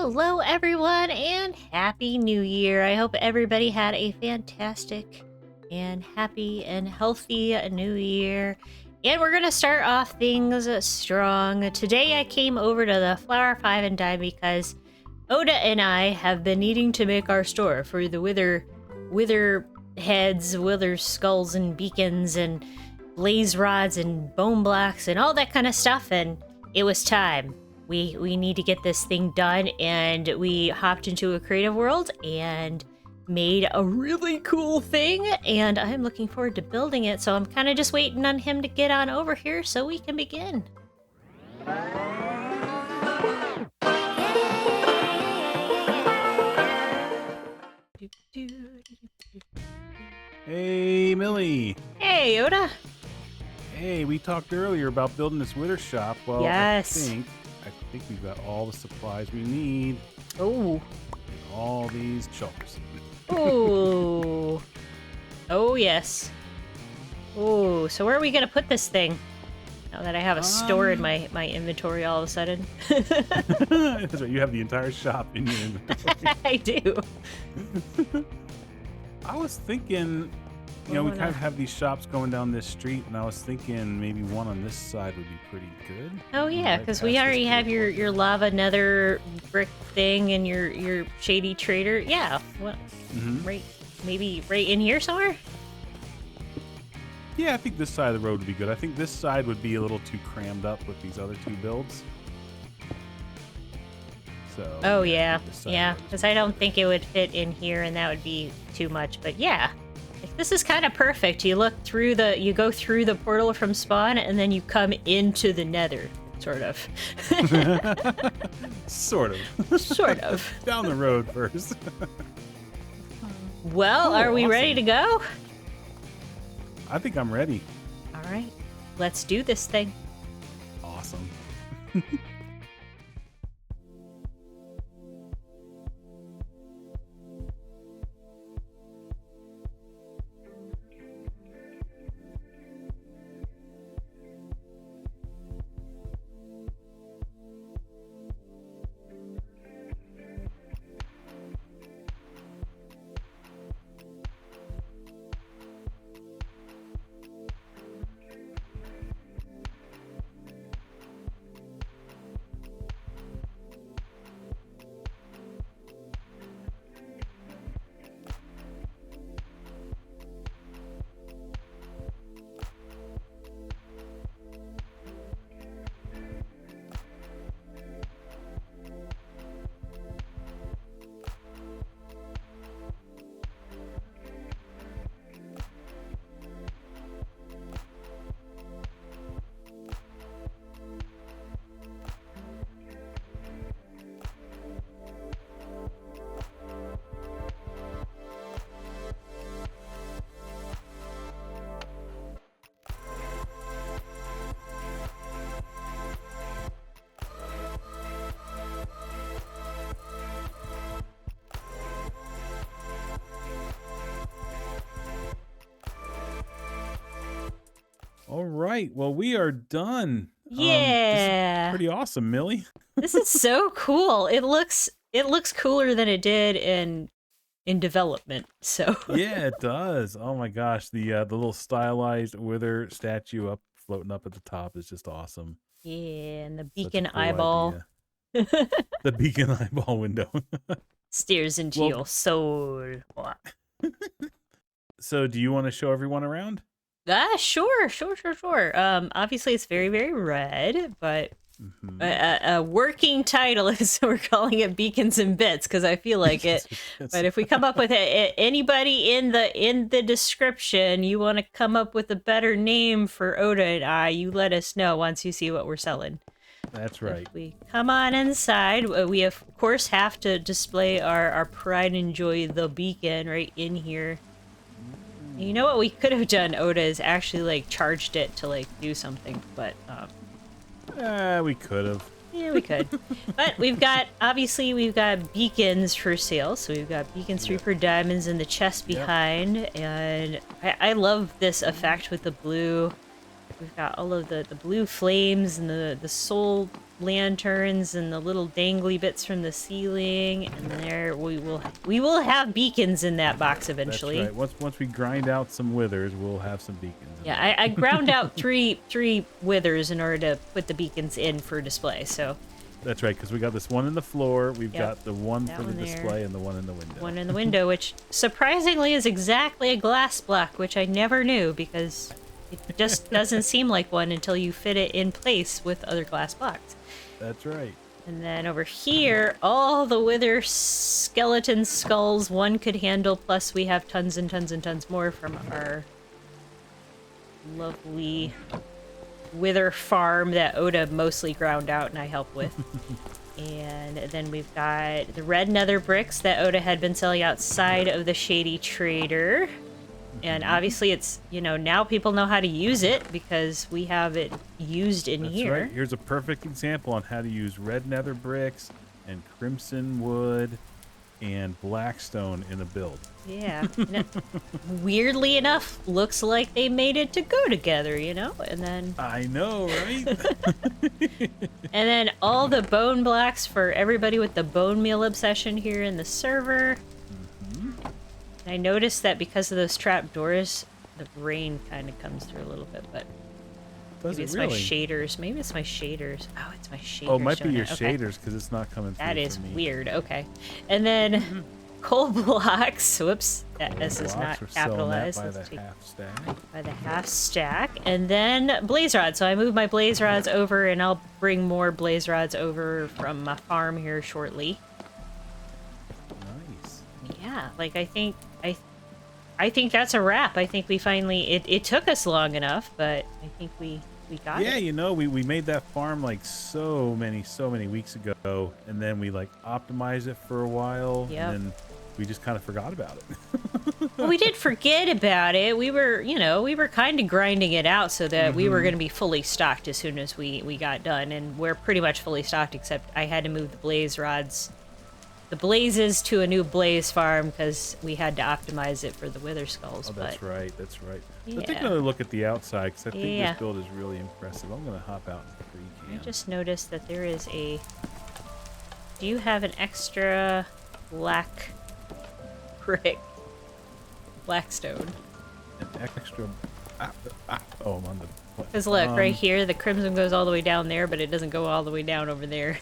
Hello everyone and Happy New Year. I hope everybody had a fantastic and happy and healthy New Year. And we're gonna start off things strong. Today I came over to the Flower 5 and Dime because Oda and I have been needing to make our store for the wither heads, wither skulls and beacons and blaze rods and bone blocks and all that kind of stuff, and it was time. We need to get this thing done, and we hopped into a creative world and made a really cool thing, and I'm looking forward to building it, so I'm kind of just waiting on him to get on over here so we can begin. Hey, Millie. Hey, Oda. Hey, we talked earlier about building this wither shop. Well, Yes. I think we've got all the supplies we need. Oh. And all these chokers. Ooh. Oh, yes. Ooh, so where are we going to put this thing? Now that I have a store in my inventory all of a sudden. That's right, you have the entire shop in your inventory. I do. I was thinking, we kind of have these shops going down this street, and I was thinking maybe one on this side would be pretty good. Oh yeah, because we already have your lava nether brick thing and your shady trader. Yeah, well, right, maybe right in here somewhere. Yeah, I think this side of the road would be good. I think this side would be a little too crammed up with these other two builds. So. Oh yeah, because I don't think it would fit in here, and that would be too much. But yeah. This is kind of perfect. You go through the portal from spawn, and then you come into the nether, sort of. Sort of. Sort of. Down the road first. Well, are we ready to go? I think I'm ready. All right, let's do this thing. Awesome. All right. Well, we are done. Yeah. This is pretty awesome, Millie. This is so cool. It looks cooler than it did in development. So. Yeah, it does. Oh my gosh, the little stylized wither statue floating up at the top is just awesome. Yeah, and the Such a beacon cool eyeball. The beacon eyeball window. Steers into your soul. So, do you want to show everyone around? Sure. Obviously it's very, very red, but a working title is we're calling it Beacons and Bits because I feel like it. But if we come up with anybody in the description, you want to come up with a better name for Oda and I, you let us know once you see what we're selling. That's right. If we come on inside, we of course have to display our pride and joy, the beacon, right in here. You know what we could have done, Oda, is actually like charged it to like do something, but we could have. Yeah, we could. But we've got beacons for sale. So we've got beacons 3 per diamonds in the chest behind, and I love this effect with the blue we've got all of the blue flames and the soul lanterns and the little dangly bits from the ceiling, and there we will have beacons in that box eventually. That's right. Once we grind out some withers, we'll have some beacons. Yeah, I ground out three withers in order to put the beacons in for display. So that's right, because we got this one in the floor. We've got the one that for the one there. display and the one in the window. One in the window, which surprisingly is exactly a glass block, which I never knew because it just doesn't seem like one until you fit it in place with other glass blocks. That's right. And then over here, all the wither skeleton skulls one could handle, plus we have tons and tons and tons more from our lovely wither farm that Oda mostly ground out and I help with. And then we've got the red nether bricks that Oda had been selling outside of the Shady Trader. And obviously it's, you know, now people know how to use it because we have it used in here. Right. Here's a perfect example on how to use red nether bricks and crimson wood and blackstone in a build. Yeah. And it, weirdly enough, looks like they made it to go together, you know? And then... I know, right? And then all the bone blocks for everybody with the bone meal obsession here in the server. And I noticed that because of those trap doors, the rain kind of comes through a little bit, but maybe it's my shaders. Maybe it's my shaders. Oh, it's my shaders. Oh, it might be your okay. shaders because it's not coming through. That is for me. weird. Okay. And then coal blocks. Whoops. That S is not capitalized. By the half stack. By the half stack. And then blaze rods. So I moved my blaze rods over, and I'll bring more blaze rods over from my farm here shortly. Nice. Yeah, like I think that's a wrap. I think we finally it took us long enough, but I think we got it. Yeah, you know, we made that farm like so many weeks ago, and then we like optimized it for a while, and then we just kind of forgot about it. Well, we did forget about it. We were, you know, we were kind of grinding it out so that we were going to be fully stocked as soon as we got done, and we're pretty much fully stocked, except I had to move the blaze rods, the blazes to a new blaze farm because we had to optimize it for the wither skulls. Oh, that's right. That's right. Yeah. Let's take another look at the outside because I think this build is really impressive. I'm going to hop out in free cam. I just noticed that there is a... Do you have an extra black brick? Blackstone. An extra... Oh, I'm on the... Because look, right here, the crimson goes all the way down there, but it doesn't go all the way down over there.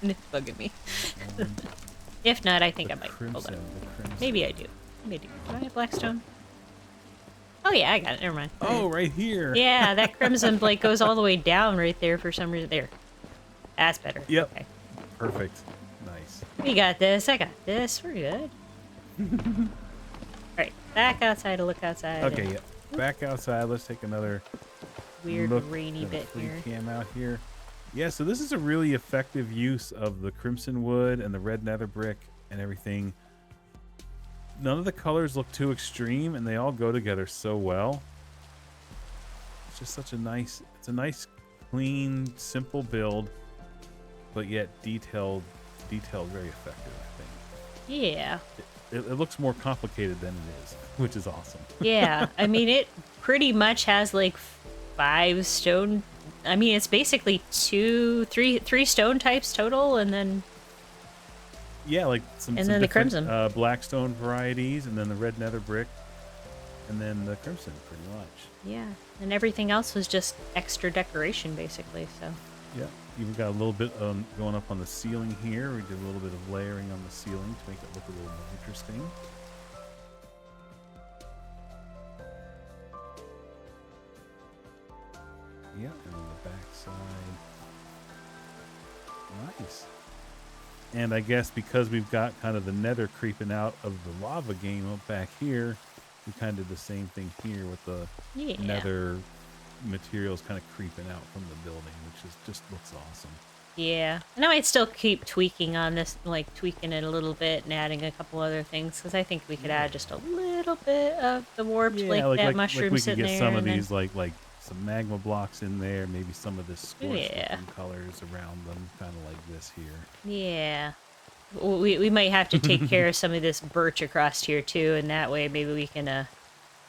And it's bugging me. If not, I think I might. Hold on. Maybe I do. Maybe. Do I have blackstone? Oh yeah, I got it. Never mind. Oh, right here. Yeah, that crimson like goes all the way down right there for some reason. There. That's better. Yep. Okay. Perfect. Nice. We got this. I got this. We're good. Alright, back outside to look outside. Okay, yeah. Back outside. Let's take another weird look rainy at bit free here. cam out here. Yeah, so this is a really effective use of the crimson wood and the red nether brick and everything. None of the colors look too extreme, and they all go together so well. It's just such a nice, it's a nice, clean, simple build, but yet detailed, very effective, I think. Yeah. It looks more complicated than it is, which is awesome. Yeah, I mean, it pretty much has like 5 stone. I mean, it's basically 3 stone types total, and then yeah, like some the crimson blackstone varieties, and then the red nether brick, and then the crimson, pretty much. Yeah, and everything else was just extra decoration, basically. So yeah, even got a little bit going up on the ceiling here. We did a little bit of layering on the ceiling to make it look a little more interesting. Yeah, and on the back side. Nice. And I guess because we've got kind of the nether creeping out of the lava game up back here, we kind of did the same thing here with the nether materials kind of creeping out from the building, which is just looks awesome. Yeah, and I might still keep tweaking on this, like tweaking it a little bit and adding a couple other things, because I think we could add just a little bit of the warped, like that mushroom we sitting could get there. some of these, like some magma blocks in there, maybe some of the scorched colors around them, kind of like this here. Yeah. We might have to take care of some of this birch across here too, and that way maybe we can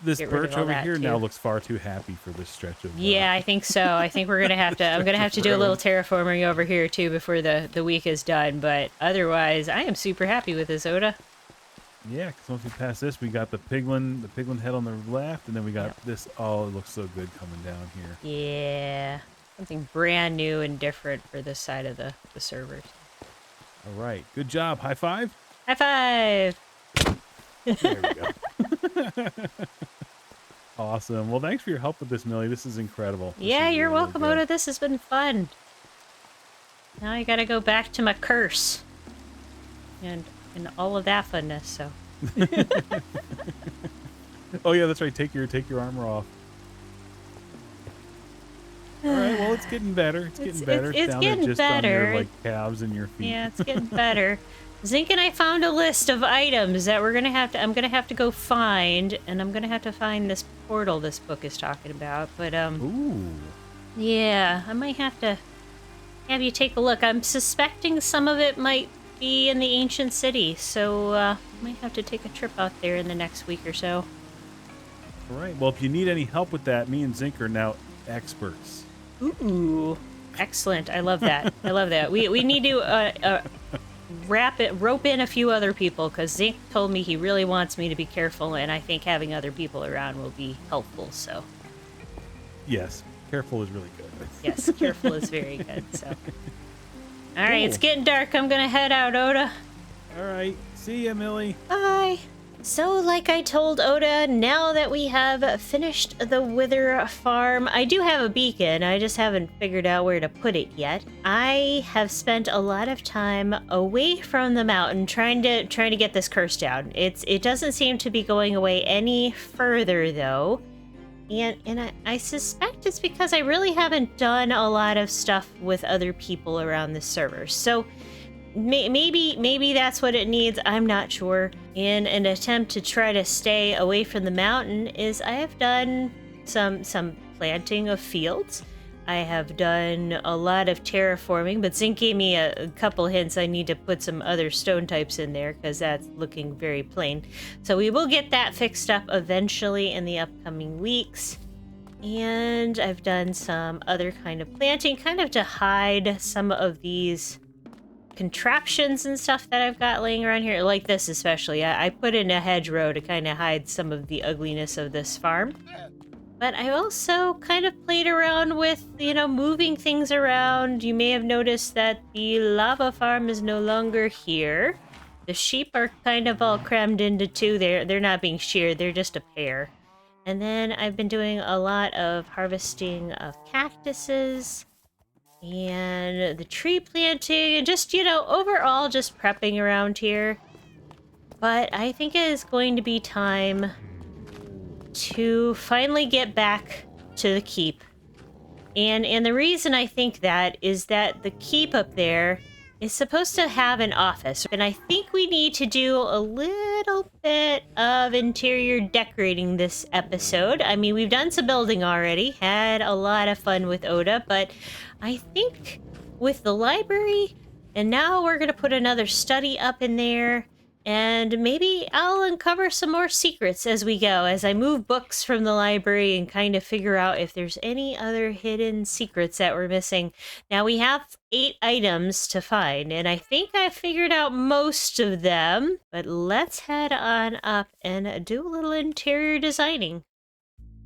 This get rid of birch all over that here too. now looks far too happy for this stretch of. Yeah, I think so. I think we're gonna have to. I'm gonna have to do a little terraforming over here too before the week is done. But otherwise, I am super happy with this, Oda. Yeah, because once we pass this, we got the piglin head on the left, and then we got Yep. this. Oh, it looks so good coming down here. Yeah, something brand new and different for this side of the servers. All right, good job. High five. High five! There we go. Awesome. Well, thanks for your help with this, Millie. This is incredible. Yeah, you're really welcome, good. Oda. This has been fun. Now I gotta go back to my curse. And all of that funness, so. Oh yeah, that's right. Take your armor off. All right. Well, it's getting better. It's getting better. It's down getting to just on better. your calves and your feet. Yeah, it's getting better. Zink and I found a list of items that I'm gonna have to go find, and I'm gonna have to find this portal this book is talking about. But Ooh. yeah, I might have to have you take a look. I'm suspecting some of it might be in the ancient city, so I might have to take a trip out there in the next week or so. All right. Well, if you need any help with that, me and Zink are now experts. Ooh, excellent! I love that. I love that. We need to rope in a few other people because Zink told me he really wants me to be careful, and I think having other people around will be helpful. So Yes, careful is really good. yes, careful is very good. So all right, Cool. it's getting dark. I'm gonna head out, Oda. All right. See ya, Millie. Bye. So, like I told Oda, now that we have finished the Wither farm, I do have a beacon. I just haven't figured out where to put it yet. I have spent a lot of time away from the mountain trying to get this curse down. It doesn't seem to be going away any further though. And I suspect it's because I really haven't done a lot of stuff with other people around the server. So maybe that's what it needs. I'm not sure. In an attempt to try to stay away from the mountain, is I have done some planting of fields. I have done a lot of terraforming, but Zink gave me a couple hints. I need to put some other stone types in there because that's looking very plain. So we will get that fixed up eventually in the upcoming weeks. And I've done some other kind of planting, kind of to hide some of these contraptions and stuff that I've got laying around here, like this especially. I put in a hedgerow to kind of hide some of the ugliness of this farm. But I also kind of played around with, moving things around. You may have noticed that the lava farm is no longer here. The sheep are kind of all crammed into two. They're not being sheared, they're just a pair. And then I've been doing a lot of harvesting of cactuses and the tree planting, and just, overall just prepping around here. But I think it is going to be time to finally get back to the keep. And the reason I think that is that the keep up there is supposed to have an office, and I think we need to do a little bit of interior decorating this episode. I mean, we've done some building already, had a lot of fun with Oda, but I think with the library, and now we're gonna put another study up in there, and maybe I'll uncover some more secrets as we go, as I move books from the library and kind of figure out if there's any other hidden secrets that we're missing. Now, we have 8 items to find, and I think I figured out most of them, but let's head on up and do a little interior designing.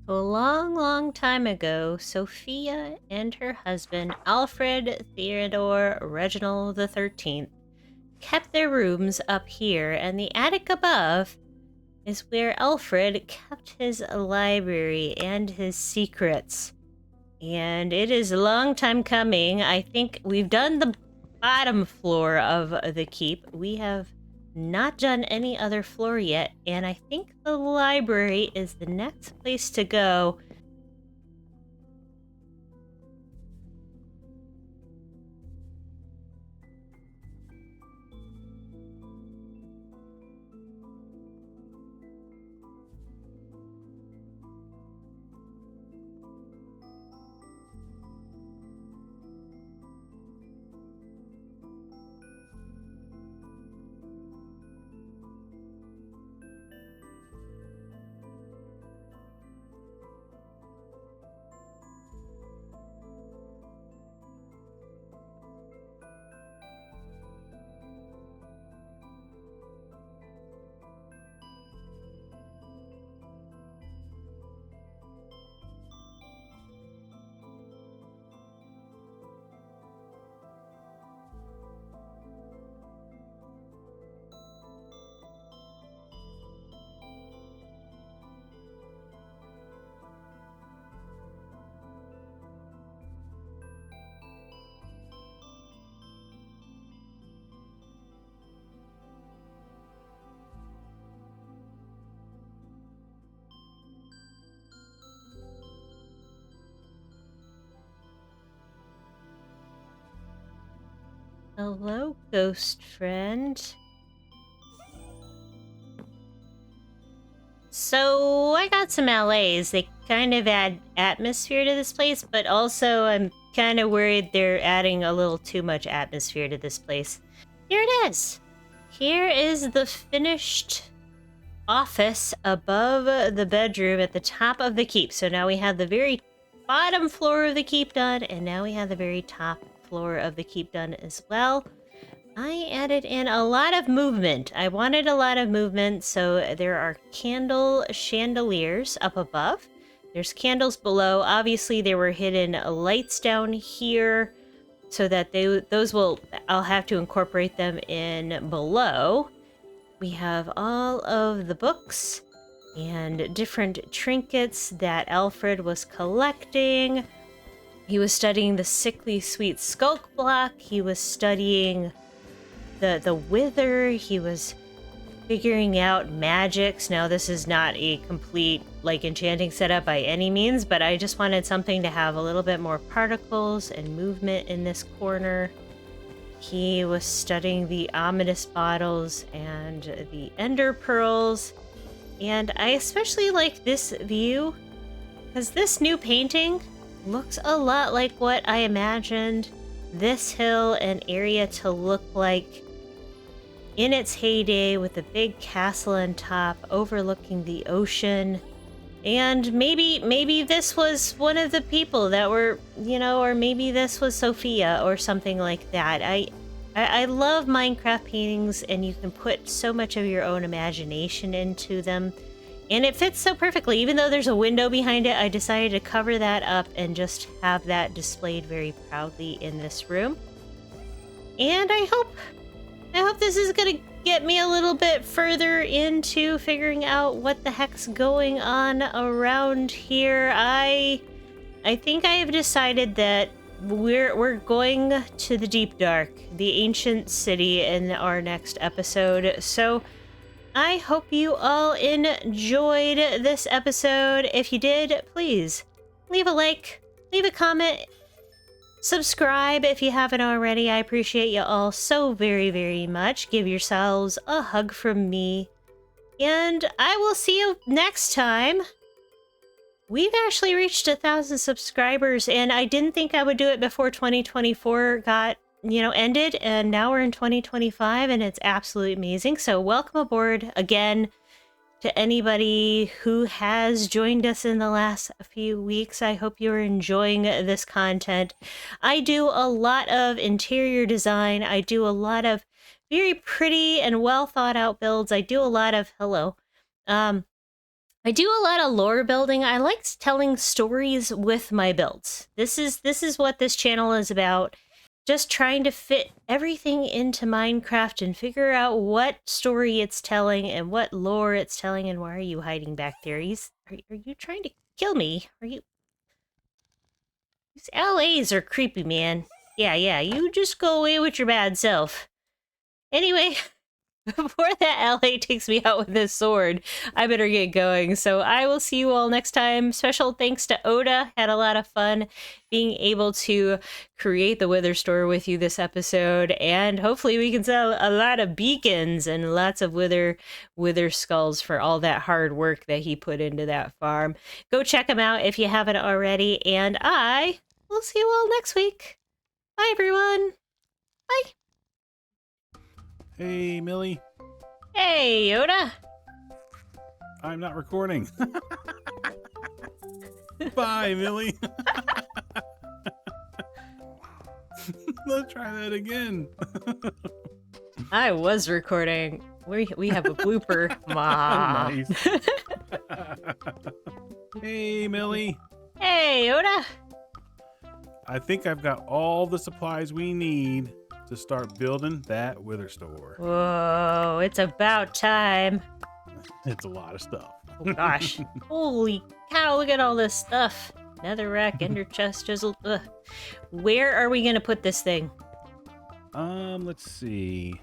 A long, long time ago, Sophia and her husband, Alfred Theodore Reginald XIII, kept their rooms up here, and the attic above is where Alfred kept his library and his secrets. And it is a long time coming. I think we've done the bottom floor of the keep. We have not done any other floor yet, and I think the library is the next place to go. Hello, ghost friend. So I got some LAs. They kind of add atmosphere to this place, but also I'm kind of worried they're adding a little too much atmosphere to this place. Here it is. Here is the finished office above the bedroom at the top of the keep. So now we have the very bottom floor of the keep done, and now we have the very top floor of the keep done as well. I added in a lot of movement. I wanted a lot of movement, so there are candle chandeliers up above. There's candles below. Obviously, there were hidden lights down here, so that I'll have to incorporate them in below. We have all of the books and different trinkets that Alfred was collecting. He was studying the sickly sweet skulk block. He was studying the wither. He was figuring out magics. Now, this is not a complete enchanting setup by any means, but I just wanted something to have a little bit more particles and movement in this corner. He was studying the ominous bottles and the ender pearls, and I especially like this view because this new painting looks a lot like what I imagined this hill and area to look like in its heyday, with a big castle on top overlooking the ocean. And maybe this was one of the people that were, or maybe this was Sophia or something like that. I love Minecraft paintings, and you can put so much of your own imagination into them. And it fits so perfectly. Even though there's a window behind it, I decided to cover that up and just have that displayed very proudly in this room. And I hope this is gonna get me a little bit further into figuring out what the heck's going on around here. I think I have decided that we're going to the deep dark, the ancient city, in our next episode. So I hope you all enjoyed this episode. If you did, please leave a like, leave a comment, subscribe if you haven't already. I appreciate you all so very, very much. Give yourselves a hug from me, and I will see you next time. We've actually reached 1,000 subscribers, and I didn't think I would do it before 2024 got, ended, and now we're in 2025, and it's absolutely amazing. So welcome aboard again to anybody who has joined us in the last few weeks. I hope you're enjoying this content. I do a lot of interior design. I do a lot of very pretty and well thought out builds. I do a lot of I do a lot of lore building. I like telling stories with my builds. This is what this channel is about. Just trying to fit everything into Minecraft and figure out what story it's telling and what lore it's telling. And why are you hiding back there? Are you trying to kill me? Are you? These LAs are creepy, man. Yeah, you just go away with your bad self. Anyway, before that LA takes me out with his sword, I better get going. So I will see you all next time. Special thanks to Oda. Had a lot of fun being able to create the Wither store with you this episode. And hopefully we can sell a lot of beacons and lots of wither skulls for all that hard work that he put into that farm. Go check him out if you haven't already. And I will see you all next week. Bye, everyone. Bye. Hey, Millie. Hey, Oda. I'm not recording. Bye, Millie. Let's try that again. I was recording. We have a blooper. Ma. Nice. Hey, Millie. Hey, Oda. I think I've got all the supplies we need to start building that wither store. Whoa, it's about time. It's a lot of stuff. Oh gosh. Holy cow, look at all this stuff. Netherrack, ender chest, chisel. Ugh. Where are we gonna put this thing? Let's see.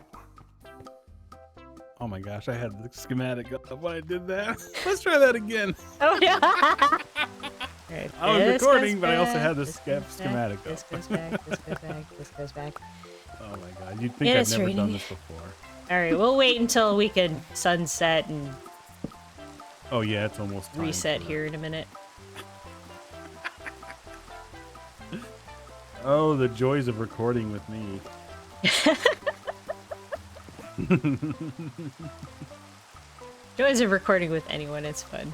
Oh my gosh, I had the schematic up when I did that. Let's try that again. Oh no. Right, I was recording, but I also had the schematic up. This goes back, this goes back, this goes back. Oh my god, you'd think And I've it's never raining. done this before. All right, we'll wait until we can sunset and Oh yeah, it's almost time reset for- here in a minute. Oh, the joys of recording with me. Joys of recording with anyone, it's fun.